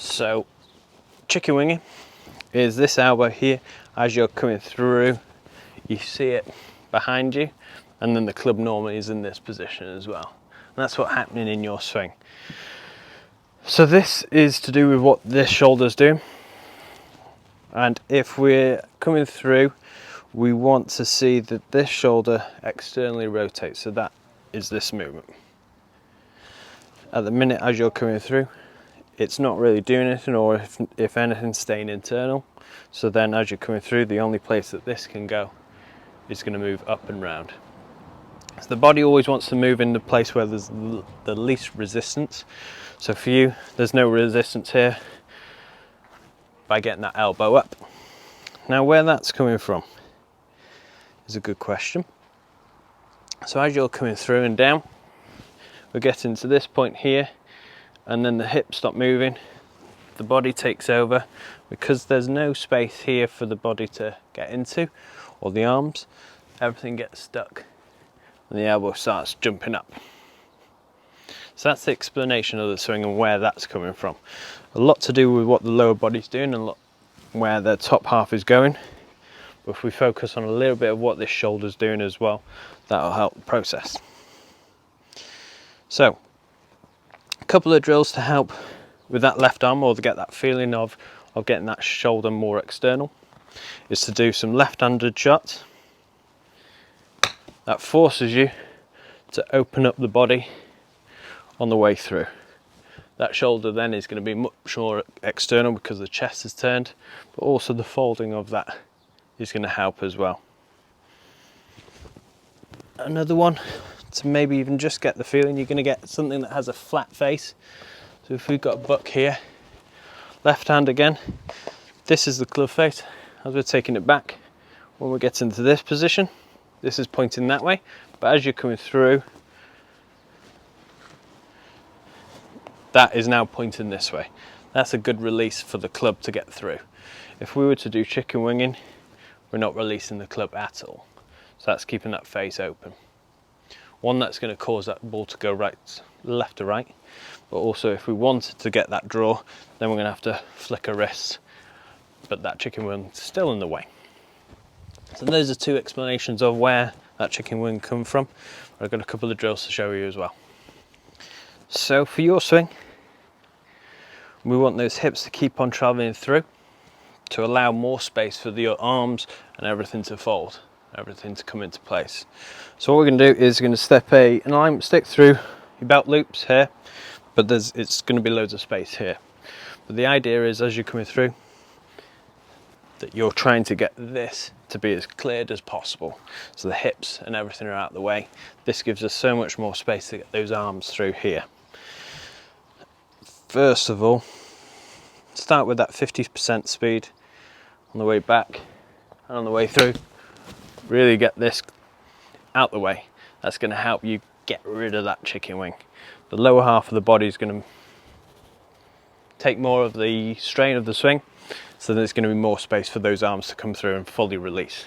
So chicken winging is this elbow here. As you're coming through, you see it behind you, and then the club normally is in this position as well. And that's what's happening in your swing. So this is to do with what this shoulder's doing. And if we're coming through, we want to see that this shoulder externally rotates. So that is this movement. At the minute, as you're coming through, it's not really doing anything, or if anything, staying internal. So then as you're coming through, the only place that this can go is going to move up and round. So the body always wants to move in the place where there's the least resistance. So for you, there's no resistance here by getting that elbow up. Now where that's coming from is a good question. So as you're coming through and down, we're getting to this point here, and then the hips stop moving, the body takes over. Because there's no space here for the body to get into, or the arms, everything gets stuck and the elbow starts jumping up. So that's the explanation of the swing and where that's coming from. A lot to do with what the lower body's doing and a lot where the top half is going. But if we focus on a little bit of what this shoulder's doing as well, that'll help the process. So a couple of drills to help with that left arm, or to get that feeling of getting that shoulder more external, is to do some left-handed shots. That forces you to open up the body on the way through. That shoulder then is going to be much more external because the chest is turned, but also the folding of that is going to help as well. Another one to maybe even just get the feeling, you're going to get something that has a flat face. So if we've got a buck here, left hand again, this is the club face. As we're taking it back, when we get into this position, this is pointing that way, but as you're coming through, that is now pointing this way. That's a good release for the club to get through. If we were to do chicken winging, we're not releasing the club at all. So that's keeping that face open. One, that's going to cause that ball to go left to right, but also if we wanted to get that draw, then we're going to have to flick a wrist, but that chicken wing is still in the way. So those are two explanations of where that chicken wing comes from. I've got a couple of drills to show you as well. So for your swing, we want those hips to keep on traveling through to allow more space for your arms and everything to fold, everything to come into place. So what we're going to do is we're going to step an alignment stick through your belt loops here, but it's going to be loads of space here. But the idea is, as you're coming through, that you're trying to get this to be as cleared as possible. So the hips and everything are out of the way. This gives us so much more space to get those arms through here. First of all, start with that 50% speed on the way back and on the way through. Really get this out the way. That's going to help you get rid of that chicken wing. The lower half of the body is going to take more of the strain of the swing, so there's going to be more space for those arms to come through and fully release.